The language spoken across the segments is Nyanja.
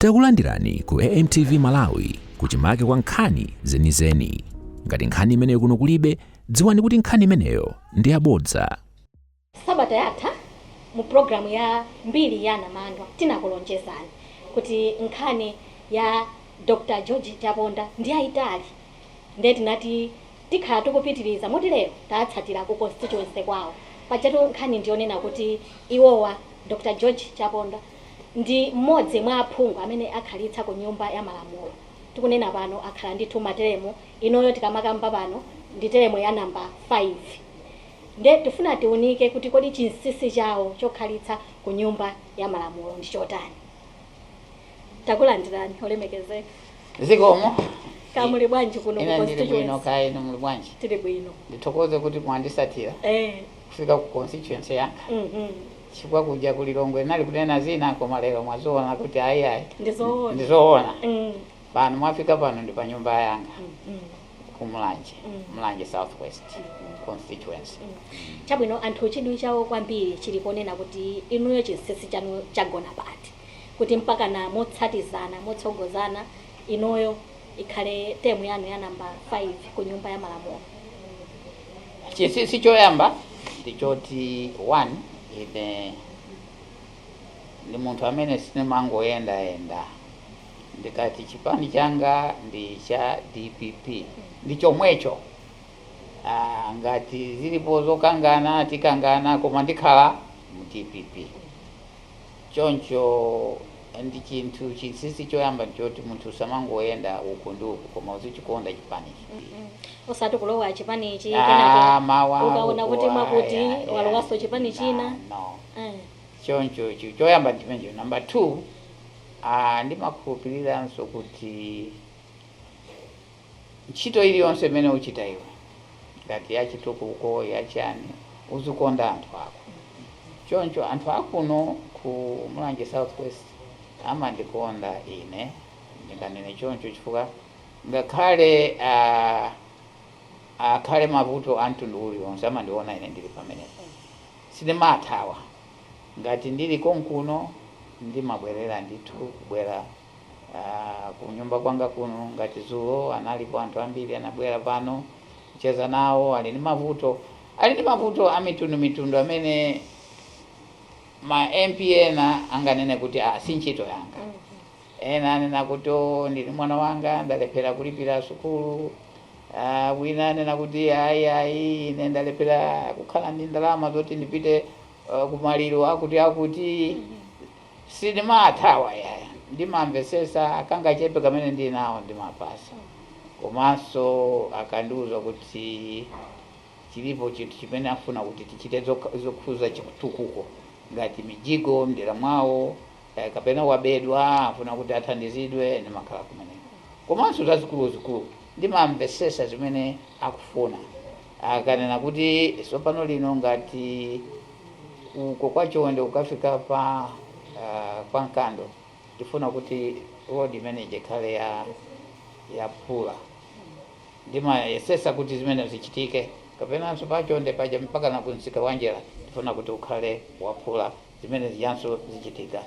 Takulandirani ku AMTV Malawi kuchimake kwa nkhani zenizeni. Ngati nkhani imeneyo kuno kulibe, dziwani kuti nkhani imeneyo ndi yabodza. Sabata yatha mu programu ya mbiri ya namandwa tinakulonjezani kuti nkhani ya Dr. George Chaponda ndi ayitali. Ndeti nati tikhala tikupitiriza moti lero tatsatira ku constituency kwawo. Pajatu nkhani ndionena kuti iwowa Dr. George Chaponda ndi mmodzi mwa aphungu amene akhalitsa ku nyumba ya malamulo. Tikunena pano akhala ndithu materemo inoyo tikamakamba pano ndi teremo ya namba 5. Nde tifuna tiunike kuti kodi chinsisi chawo chokhalitsa ku nyumba ya malamulo ndi chotani. Takulandirani olemekezeka. Zikomo. Kamuli bwanji kuno ku constituency. Ino kai ino muli bwanji. Tili bwino. Ndithokoze kuti mwandisatira. Kufika ku constituency yanga. Chikwa kuja kulilongwe nali kunena zina koma lero mwazoona kuti ayi. Ndizoona. Pano mwafika pano ndi pa nyumba yanga. Kumulanje. Mulanje Southwest constituency. Chabwino anthu chidwi chawo kwambiri chili ponena kuti inuyo chinsisi chanu chagona pati. Kuti mpaka na motsatizana motsogozana inuyo ikhale temu yanu ya namba 5 ku nyumba ya malamulo. Chinsisi choyamba ndichoti 1 ine ni munthu amene sinemangoyenda ndikati chipani changa ndi cha DPP ndi chomwecho. Ngati zilipo zokangana tikangana koma ndikhala mu DPP. Choncho ndi chinthu chinsisi choyamba ndichoti munthu samangoyenda uku ndi uku koma uzichikonda chipani. Osati kulowa chipani ichi kenaka ukaona kuti mwakuti walowaso chipani china. Choncho choyamba ndimenje. Number 2, ndimakhulupiriranso kuti ntchito iliyonse imene uchita iwe ngati yachitukuko yachani uzikonda anthu ako. Choncho anthu akuno ku Mulanje Southwest amandikonda ine ndinganene choncho chifukwa ngakhale akhale mavuto amtundu uliwonse amandiona ine ndili pamenepo. Sindimathawa ngati ndili konkuno ndimabwerera ndithu kubwera ku nyumba kwanga kuno. Ngati zulo analipo anthu ambiri anabwera pano kucheza nawo ali ndi mavuto a mitundu amene ma MP ena anganene kuti si ntchito yanga. Ena anena kuti ndili mwana wanga ndalephera kulipira sukulu. Wina anena kuti ayi ine ndalephera kukhala ndi ndalama zoti ndipite kumaliro akuti sindimathawa yaya. Ndimamvesesa akangachepe kamene ndili nawo ndimapasa. Komanso akandiuza kuti chilipo chinthu chimene afuna kuti tichite zokhuza chitukuko ngati mijigo mdera mwawo kapena wabedwa afuna kuti athandizidwe ndimakhala kumeneko. Komanso zazikulu ndimamvesesa zimene akufuna. Akanena kuti sopano lino ngati uko kwachonde ukafika pa kwa Nkando tifuna kuti road imene ikhale ya Phula. Ndimayesesa kuti zimene zichitike. Kapena pachonde paja mpaka na kunsika wanjera tifuna kuti ukhale wa Phula zimene ziyanso zichitika.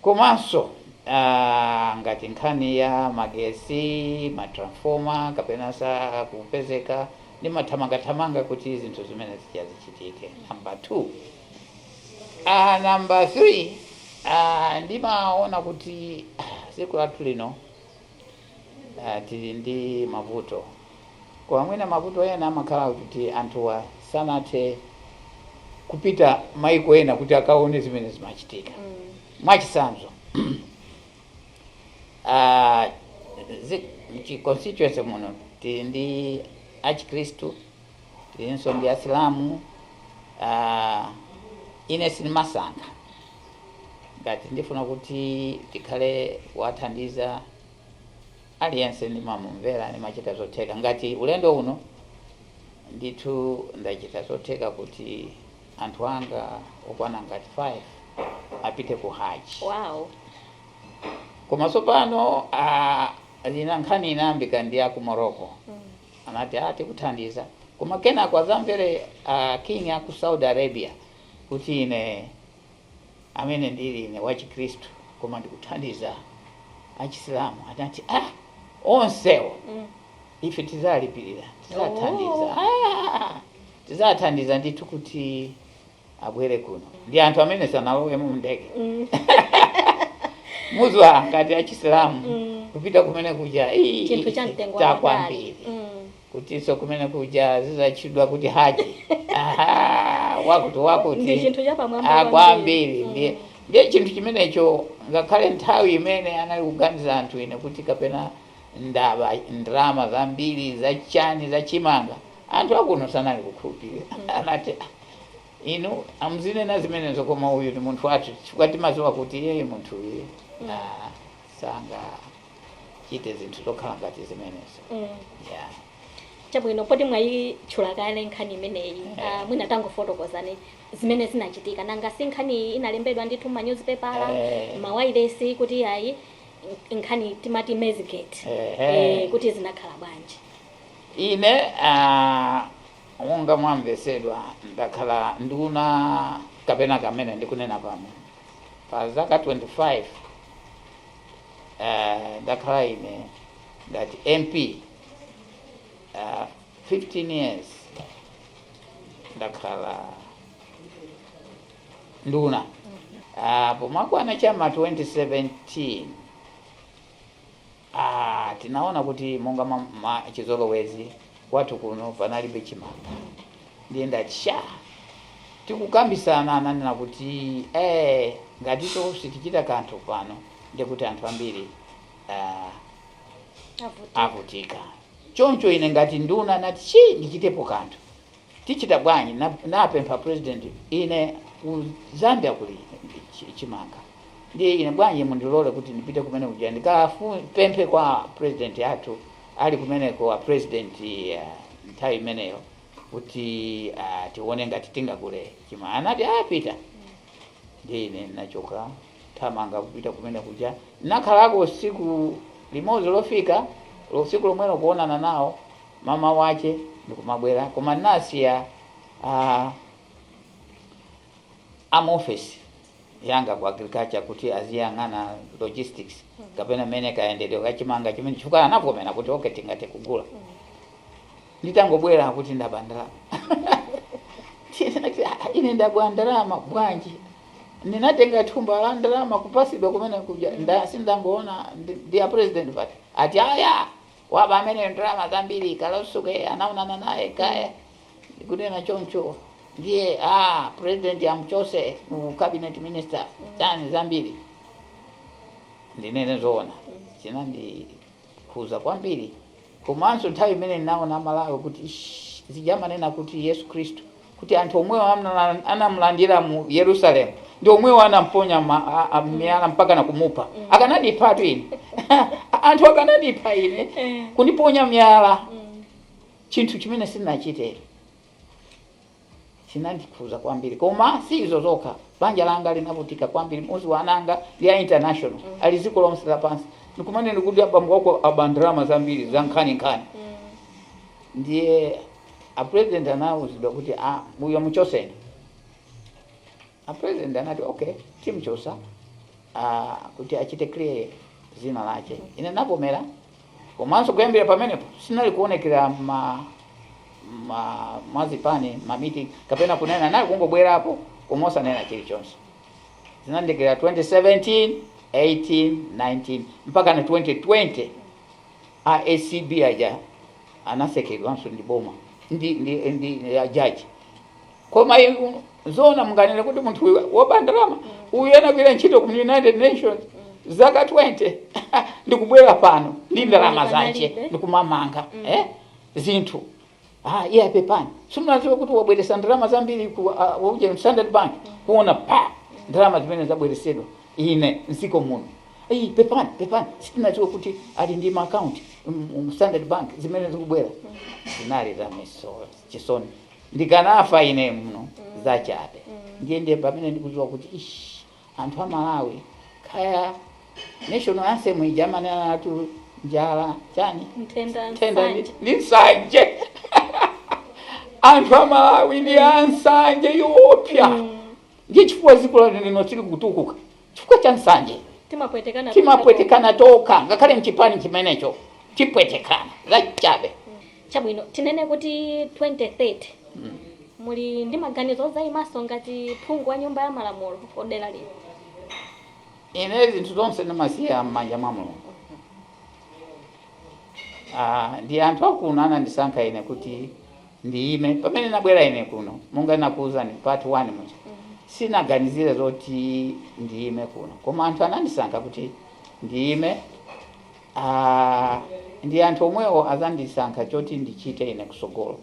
Komanso ngati nkhani ya magesi, matransformer kapena sa kupezeka ndimathamanga kuti zinthu zimene zichitike. Number 2. Number 3, ndimaona kuti siku lathu lino tili ndi mavuto. Kwa mwina mavuto ena amakhala kuti anthu sanathe kupita maiko ena kuti akaone zimene zimachitika. Mwachisanzo constituency muno tili ndi Achikristu, tilinso ndi Asilamu. Ine sindimasankha ngati ndifuna kuti tikhale wathandiza aliyense ndimamumvera ndimachita zotheka. Ngati ulendo uno ndithu ndachita zotheka kuti anthu anga okwana ngati 5 apite ku Haji. Wow. Koma sopano lina nkhani inayambika ndi ya ku Morocco. Anati tikuthandiza. Koma kenako azamvere king ya ku Saudi Arabia kuti ine amene ndili ine wachikristu koma ndikuthandiza achisilamu anati onsewo ife tizalipirira tizathandiza ndithu kuti abwere kuno. Ndi anthu amene sanalowe mu ndege muzwa ngati achisilamu kupita kumene kuja chinthu cha mtengo kwambiri kutiso kumene kuja zizachidwa kuti haji wakuti ndi chinthu cha pamwamba kwambiri. Ndiye chinthu chimenecho ngakhale nthawi imene anali kuganiza anthu ine kuti kapena ndrama zambiri zachani zachimanga, anthu akuno sanali kukhulupirira. Anati inu amzinena zimenezo koma uyu ni munthu wathu chifukwa timaziwa kuti yeye munthu uyu sanga chite zinthu zokhala ngati zimenezo. Chabwino poti mwayitchula kale nkhani imeneyi mwina tangofotokozani zimene zinachitika nanga si nkhani inalembedwa ndithu ma newspaper mawayilesi kuti ayi nkhani timati Mezgate kuti zinakhala bwanji. Ine monga mwamvesedwa ndakhala nduna kapena kamene ndikunena pano pa zaka 25 ndakhala ine ngati MP 15 years ndakhala nduna. Pomakwana chama 2017 tinaona kuti monga chizolowezi watu kuno panalibe chimanga. Ndiye ndati tikukambisana ananena kuti ngatito sitichita kanthu pano ndikuti anthu ambiri avutika. Choncho ine ngati nduna nati ndichitepo kanthu tichita bwanji napempha president ine ku Zambia kuli chimanga. Ndiye ine bwanji mundilole kuti ndipite kumene kuja ndikapemphe kwa president yathu ali kumene kwa president nthawi imeneyo kuti tione ngati tingagule chimanga. Anati pita. Ndiye ine nachoka thamanga kupita kumene kuja nakhalako siku limodzi lofika usiku lomwelo kuonana nawo mama wache ndikumabwera koma nasiya office yanga kwa agriculture kuti aziyang'ana logistics kapena mene kaendeleo kachimanga chimene chifukwa anavomera kuti okay tingate kugula. Nditangobwera kuti ndabandalama ine ndabandalama bwanji ninatenga thumba la ndalama kupasidwa kumene kuja sindamboona ndiya president pati ati waba amene ndalama zambiri kalosuke anaonana naye kaya ndikunena choncho ndiye president amchose mu cabinet minister tani zambiri ndinene zoona chinandikhuza kwambiri. Komanso nthawi imene naona Malawi kuti zijamanena kuti Yesu Kristu kuti anthu omwewo anamlandira mu Yerusalemu ndi omwewo anamponya miyala mpaka na kumupa. Akanandipha ine anthu akanandipha ine kuniponya miyala chinthu chimene sinachite chinandikhuza kwambiri. Koma si izo zokha banja langa linavutika kwambiri muzi wananga ya international aliziko lonse lapansi ndikumane ndikuti abambo wako abandrama zambiri za nkhani. Ndiye president anawuzidwa kuti uyo muchoseni. President anati okay timchosa kuti achite clear zina lache. Ine napomera komanso kuyambira pamenepo sinali kuonekera mazipani meeting kapena kunena nali kungobwerapo komosa nena chilichonse. Zinandikira 2017 18 19 mpaka na 2020 ACB aja anasekedwanso ndi boma ndi judge. Koma zona munganene kuti munthu wobandalama uyu anagwira ntchito ku United Nations zaka 20 ndikubwera pano ndi ndalama zache ndikumamanga zinthu iye pepani simunaziwe kuti wabweresa ndalama zambiri ku Standard Bank kuona ndalama zimene zabweresedwa ine nsiko muno pepani sinaziwe kuti ali ndi account Standard Bank zimene zikubwera zinali za chisoni ndikanafa ine muno zachabe. Ndiye pamene ndikuziwa kuti anthu a Malawi kaya national anthem ijamane atu njala chani ntenda ndi nsanje anthu a Malawi ndi ansanje yopya. Ndiye chifukwa ziko lino tili kutukuka chifukwa cha nsanje timapwetekana toka ngakhale mchipani chimenecho chipwetekana zachabe. Chabwino tinene kuti 2030 muli ndi maganizo zaimaso ngati phungu wa nyumba ya malamulo odera lino? Ine zinthu zonse ndimasiya m'manja mwa Mulungu. Ndi anthu akuno anandisankha ine kuti ndiime pamene nabwera ine kuno monga nakuwuzani part 1 muja sinaganizire zoti ndiime kuno, koma anthu anandisankha kuti ndiime. Ndi anthu omwewo azandisankha choti ndichite ine kusogolo.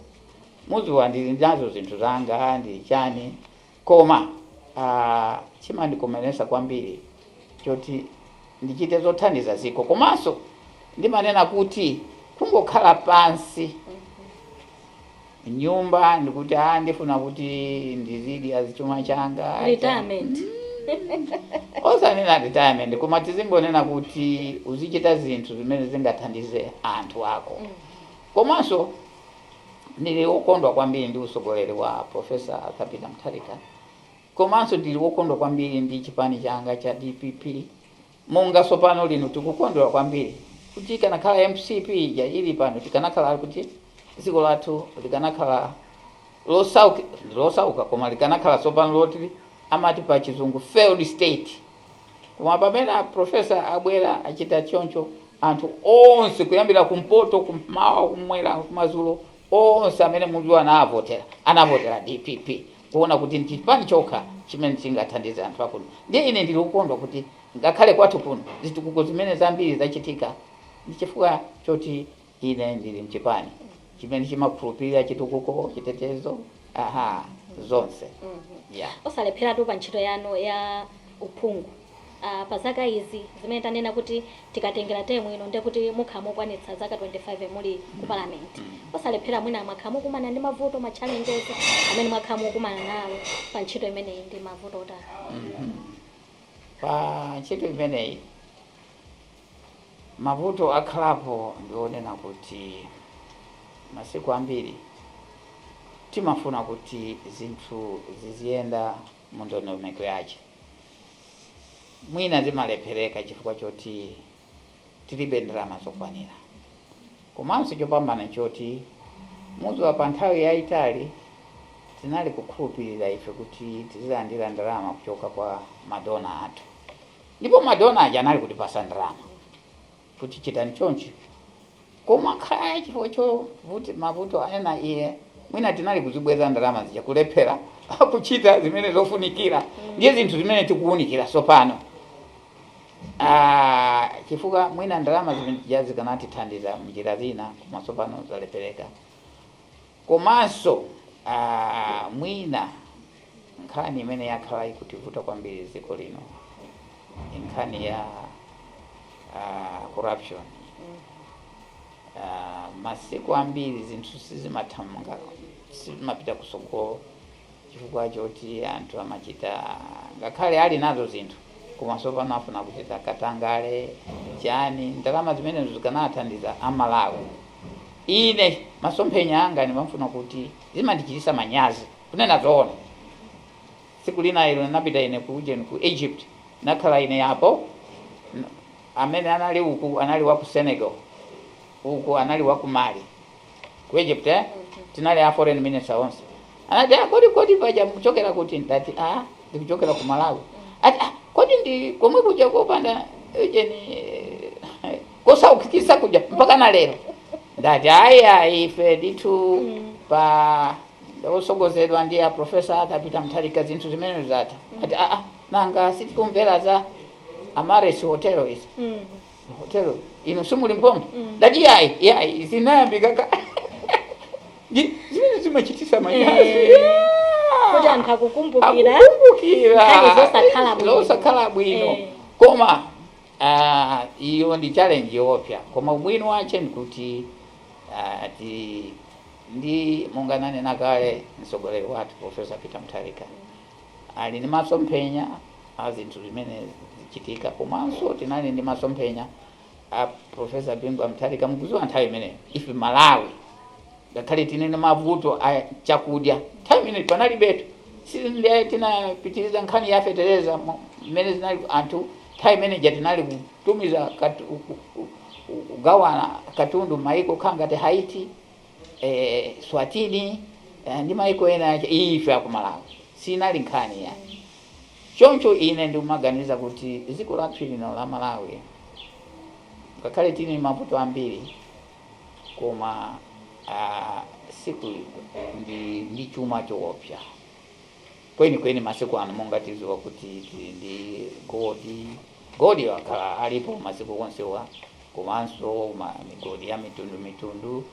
Muziwa ndili nazo zinthu zanga ndi chani, koma chimandikomeretsa kwambiri choti ndichite zothandiza ziko, komanso ndimanena kuti kungokhala pansi nyumba ndikuti ndifuna kuti ndizidi azichuma changa retirement. Osanena retirement, koma tizingonena kuti uzichita zinthu zimene zingathandize anthu ako. Komanso ndili wokondwa kwambiri ndi usogoleri wa Professor Peter Mutharika. Komanso ndili wokondwa kwambiri ndi chipani changa cha DPP. Monga sopano lino tikukondwa kwambiri kuti kanakhala MCP ya ili pano tikanakhala kuti dziko lathu likanakhala losauka koma likanakhala sopano loti amati pa chizungu failed state. Koma pamene professor abwera achita choncho, anthu onse kuyambira kumpoto kumawa kumwera kumazulo onse amene mudziwa anavotera DPP kuona kuti ndipani chokha chimene chingathandiza anthu akuno. Ndiye ine ndili wokondwa kuti ngakhale kwathu kuno zitukuko zimene zambiri zachitika ndi chifukwa choti ine ndili mchipani chimene chimakhulupirira chitukuko, chitetezo, zonse. Osalephera tu pa ntchito yanu ya uphungu. Pa zaka izi zimene tanena kuti tikatengera temu ino ndiye kuti mukhamu kwanitsa zaka 25 muli ku parliament. Osalephera mwina mwakhamu kumana ndi mavuto ma challenges amene mwakhamu kumana nawo pa ntchito imeneyi ndi mavuto ota. Pa ntchito imeneyi mavuto akhalapo ndionena kuti masiku ambiri timafuna kuti zinthu ziziyenda mu ndondomeko yache. Mwina zimalephereka chifukwa choti tilibe ndalama zokwanira. Komanso chopambana choti muziwa pa nthawi yayitali tinali kukhulupirira ife kuti tizilandira ndalama kuchoka kwa madona athu. Ndipo madona aja anali kutipasa ndalama kuti chitani chonchi. Koma khaya chifukwa mavuto ena iye mwina tinali kuzibweza ndalama zija kulephera kuchita zimene zofunikira. Ndiye zinthu zimene tikuunikira sopano. Chifukwa mwina ndalama zimene zikanatithandiza mnjira zina koma sopano zalephereka. Komanso mwina nkhani imene yakhala ikutivuta kwambiri dziko lino nkhani ya corruption. Masiku ambiri zinthu sizimathamanga, sizimapita kusogolo chifukwa choti anthu amachita ngakhale ali nazo zinthu koma sopano afuna kuchita katangale chani. Ndalama zimene zikanathandiza amalawi. Ine masomphenya anga ndimafuna kuti zimandichititsa manyazi kunena zoona. Siku lina ilo napita ine ku Egypt, nakhala ine yapo amene anali uku anali wa ku Senegal, uku anali wa ku Mali, ku Egypt tinali a foreign minister onse. Anati kodi paja mchokera kuti ndati ndikuchokera ku Malawi. Kodi ndi komwe kuja kopanda ejeni kosaukitsa kuja mpaka na lero. Ndati ife ditu pa osogozedwa ndi Professor Peter Mutharika zinthu zimene zata. Ati nanga sitikumvera za Amares Hotel is. Hotel ino simuli mpombo. Ndati zinayambika zimene zimachititsa manyazi. Kuti anthu akukumbukira zosakhala bwino. Koma iyo ndi challenge yopya. Koma ubwino wache ndikuti ndi munganane nakale msogoleri wathu Professor Peter Mutharika ali ni masomphenya azinthu zimene zichitika. Komanso tinali ndi masomphenya a Professor Bingwa Mutharika mukuziwa nthawi imeneyo ife Malawi ngakhale tinene mavuto a chakudya nthawi imeneyo panali betu tinapitiriza nkhani ya fetereza imene zinali anthu time manager tinali kutumiza ugawana katundu maiko kangate Haiti, Swatini, ndi maiko ena ife akumalawi sinali nkhani ya choncho. Ine ndimaganiza kuti dziko lathu lino la Malawi ngakhale tini mavuto ambiri koma siku ndi chuma choopsa kweni masiku ano monga tiziwa kuti ndi godi wakhala alipo masiku onsewa, komanso migodi ya mitundu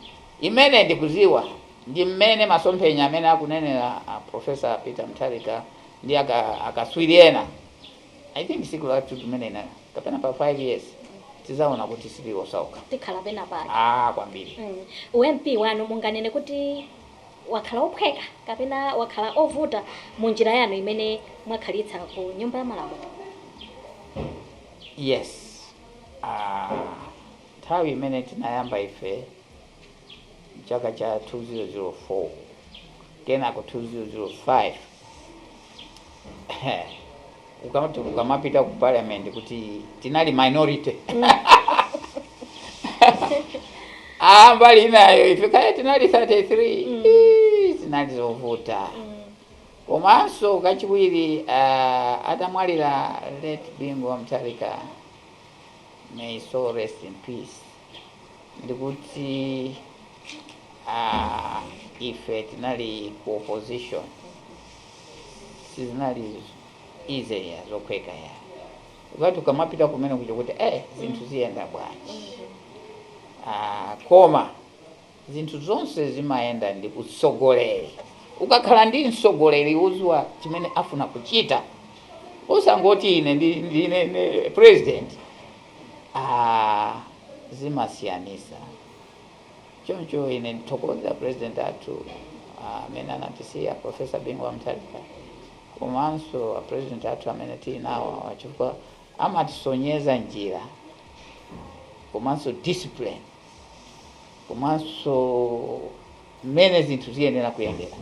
imene ndikuziwa ndi mmene masomphenya amene akunenera Professor Peter Mutharika ndi akaswiri ena. I think siku lathu limene kapena pa 5 years tizaona kuti siliwo sauka tikhala pena pake kwambiri. UMP wanu munganene kuti wakhala ophweka kapena wakhala ovuta munjira yanu imene mwakhalitsa ku nyumba ya malamulo? Yes. Nthawi imene tinayamba ife chaka cha 2004 kenako 2005 ukamapita ku parliament kuti tinali minority mbali inayo ife kaya tinali 33 tinali zovuta. Komanso kachiwiri atamwalira late Bingu Mutharika, may so rest in peace, ndikuti ife tinali ku opposition sizinali easy ya zokweka ya ukati ukamapita kumene kuti zinthu ziyenda bwanji. Koma zinthu zonse zimayenda ndi utsogoleri. Ukakhala ndi mtsogoleri uzwa chimene afuna kuchita, usangoti ine ndine president, zimasiyanisa. Choncho ine ndithokoza president athu amene anatisiya Professor Bingu Mutharika, komanso president athu amene tinawo wachifukwa amatisonyeza njira, komanso discipline, komanso mmene zinthu ziyenera kuyendera.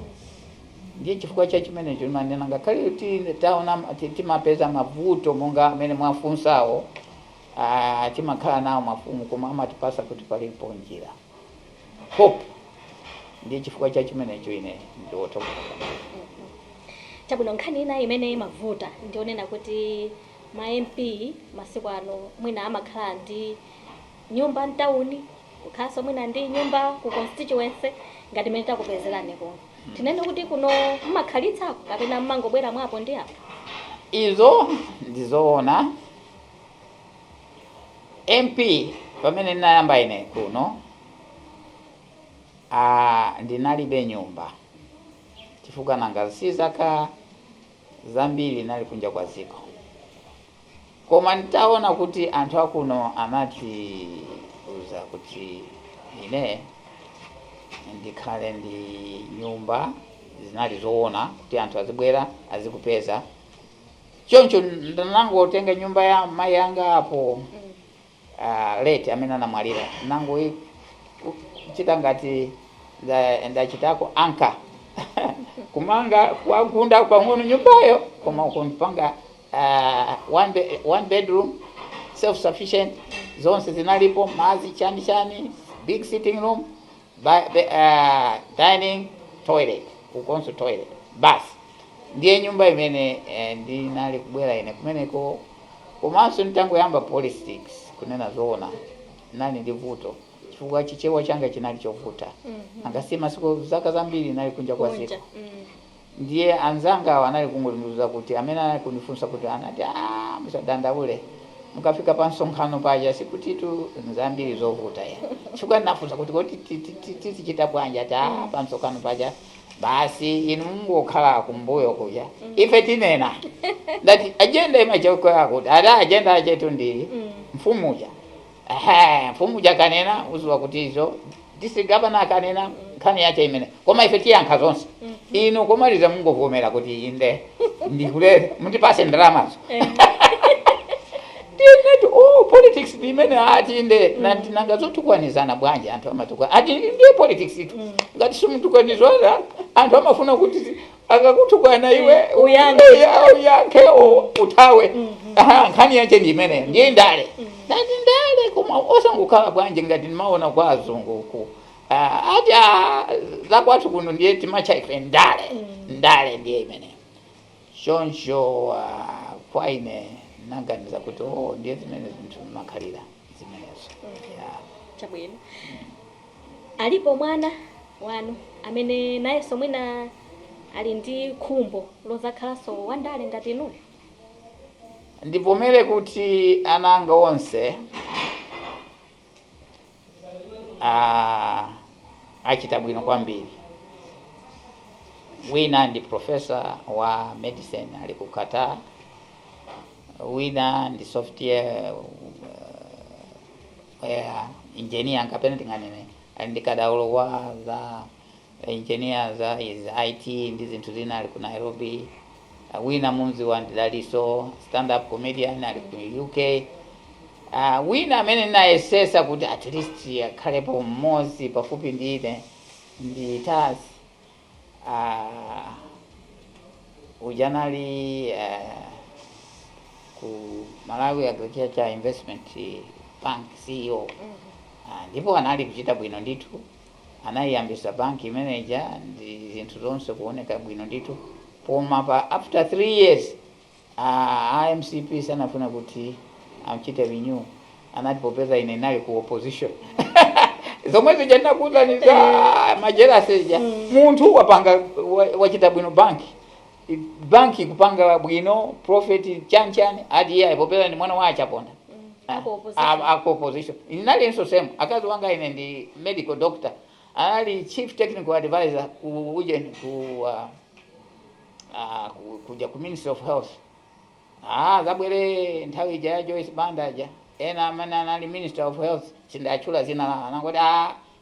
Ndiye chifukwa cha chimene chimanena ngakhale taona timapeza mavuto monga amene mwafunsawo, timakhala nawo mafumu koma amatipasa kuti palipo njira, hope. Ndiye chifukwa cha chimenecho ine ndiotokoza. Chabwino, nkhani ina imene mavuta ndionena kuti ma MP masiku ano mwina amakhala ndi nyumba mtauni, kukhaso mwina ndi nyumba ku constituency ngati mene takupezerani kuno. Tinene kuti kuno mmakhalitsa kapena mmangobwera mwapo ndi apo? Izo ndizoona. MP pamene ndinayamba ine kuno ndinalibe nyumba chifukwa nanga sizaka zambiri nali kunja kwa ziko. Koma nitaona kuti anthu akuno anati uza kuti ine ndikhale ndi nyumba zinali zoona kuti anthu azibwera azikupeza. Choncho ndanangotenga nyumba ya mai yanga apo late amene anamwalira, nango chita ngati ndachitako anka kumanga kwagunda pang'ono nyumbayo, koma kunipanga one bedroom self sufficient, zonse zinalipo, mazi chani, big sitting room, dining, toilet, ukonso toilet. Basi ndiye nyumba imene ndinali kubwera ine kumeneko. Komanso nitangoyamba politics kunena zoona nani ndivuto chifukwa chichewa changa chinali chovuta. Angasema siku zaka zambiri nali kunja kwa ziko. Ndiye anzanga wanali kungolinduza kuti amene anali kunifunsa kuti anati musadanda ule mukafika pa nsonkhano paja sikutitu zambiri zovuta ya chifukwa nafunsa kuti tichita bwanja pa nsonkhano paja basi inu mungokhala kumbuyo kuja ife tinena ndati agenda imachoko yako agenda achetu ndi mfumuja. Mfumuja kanena uzwa kuti izo district governor kanena nkhani yache imene koma ife tiyankha zonse. Inu komaliza mungovomera kuti inde ndikule mutipase ndalamazo. Politics imene ati inde nanga zotukwanizana bwanje anthu amatukwa ati ndiye politics itu ngati simutukwanizana anthu amafuna kuti akakutukwana iwe uyanke utawe nkhani yache ndi imene ndiye ndale ndati ndale koma osangokhala bwanje ngati ndimaona kwa azungu uku ati zakwathu kuno ndiye timacha ife ndale ndiye imene choncho kwa ine naganiza kuti ndiye zimene zinthu makhalira zimenezo. Chabwino. Alipo mwana wanu amene nayenso mwina ali ndi khumbo lozakhalaso wandale ngati inuyo? Ndivomere kuti ana anga onse achita bwino kwambiri. Wina ndi professor wa medicine ali ku Qatar, wina ndi software engineer ngapena tinganene ndi kadaulo wa za engineer za IT ndi zinthu zina ali ku Nairobi. Wina munzi wa ndidaliso stand up comedian ali ku UK. Wina amene nayesesa kuti at least akhalepo mmodzi pafupi ndine ndi Tasi ujanali ku Malawi Agriculture Investment Bank CEO. Ndipo anali kuchita bwino ndithu, anayiyambisa banki manager ndi zinthu zonse kuoneka bwino ndithu. Koma pa after 3 years IMCP sanafuna kuti amchite renew, anati popeza ine nali ku opposition. Zomwe zijenda kuza ni za majera seja munthu wapanga wachita bwino banki kupanga bwino profit chanchani hadi yeye popeza ni mwana wa Chaponda. Ako opposition inali enso same. Akazi wanga ine ndi medical doctor, anali chief technical advisor kuja ku Ministry of Health. Zabwere nthawi ija Joyce Bandaja ena amene anali Minister of Health sindachula zina la anangoti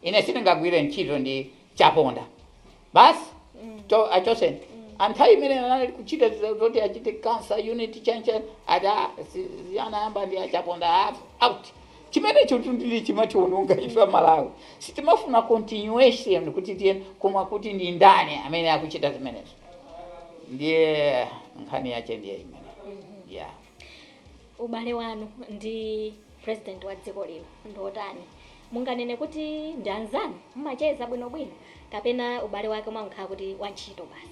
ine sindingagwire ntchito ndi Chaponda basi achoseni anthawi imene anali kuchita zoti achite cancer unit change anayamba ndi Chaponda out. Chimenecho ndili chimationonga ifa Malawi sitimafuna continuation kuti tiye koma kuti ndi ndani amene akuchita zimenezo ndiye nkhani yache ndiye imene. Ubale wanu ndi president wa dziko lino ndotani? Munganene kuti ndi anzanu mmacheza bwino kapena ubale wake mwamkhala kuti wantchito basi?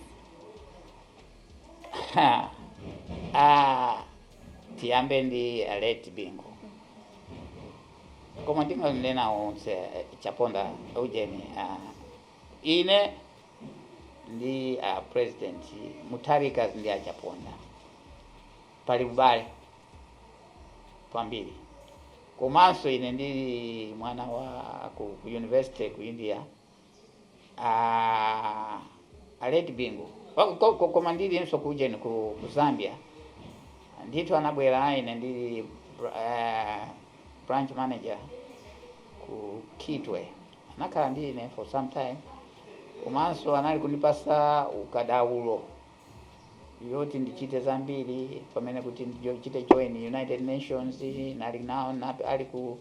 Tiyambe ndi Alert Bingu. Koma tinganena onse Chaponda Eugene ine ndi president Mutharika ndi Chaponda pali ubale pambiri. Komanso ine ndi mwana wa ku university ku India Alert Bingu koma ndili nso kujeni ku Zambia ndithu anabwera ine ndi branch manager ku Kitwe anakhala ndine for some time. Komanso anali kunipasa ukadaulo yoti ndichite zambiri pamene kuti ndichite join United Nations nali now ali ku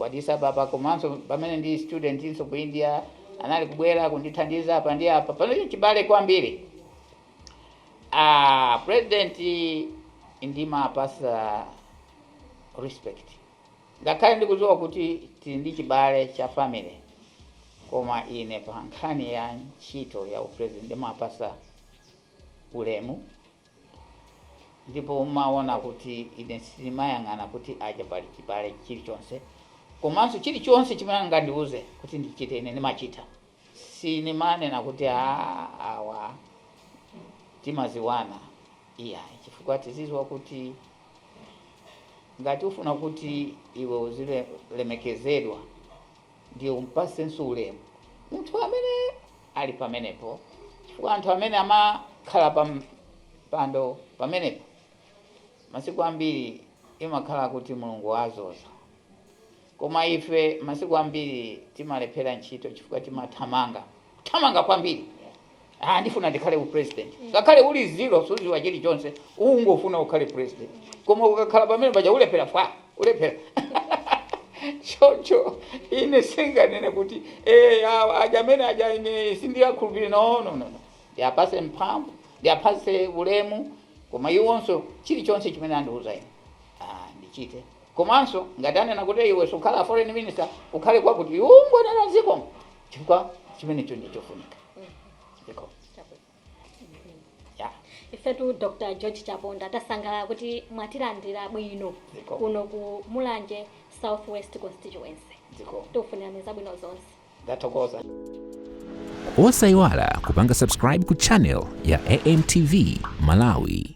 Addis Ababa. Komanso pamene ndi student inso ku India anali kubwera kundithandiza apa ndi apa pamene chibale kwambiri. President ndima apasa respect ngakhale ndikudziwa kuti ndi chibale cha family, koma ine pa nkhani ya ntchito ya president ndimapasa ulemu. Ndipo umaona kuti ine simayang'ana kuti aja pali chibale chilichonse, komanso chilichonse chimene ngandiuze kuti ndichite ine ndimachita. Sinimanena kuti awa timaziwana chifukwa tizizwa kuti ngati ufuna kuti iwe uzilemekezedwa ndiyo umpase nso ulemu munthu amene ali pamenepo, chifukwa anthu amene amakhala pando pamenepo masiku ambiri imakhala kuti Mulungu wazoza. Koma ife masiku ambiri timalephera ntchito chifukwa timathamanga kwambiri. Ndifuna ndikhale president. Ngakhale uli zero suziwa chilichonse ungofuna ukhale president. Koma ukakhala pamene paja ulephera chocho ine singanene kuti aja amene aja ine sindiyakhulupirira no. ndiapase mphamvu, ndiapase ulemu, koma iwonso chilichonse chimene andiuza ine ndichite. Komanso ngati anena kuti iwe sukhala foreign minister ukhale kwakuti ungonena ziko chifukwa chimenecho ndichofunika. Ziko. Ifetu Dr. George Chaponda tasangalala kuti mwatilandira bwino kuno ku Mulanje Southwest Constituency. Tikufunirani zabwino zonse. Ndathokoza. Osayiwala kupanga subscribe ku channel ya AMTV Malawi.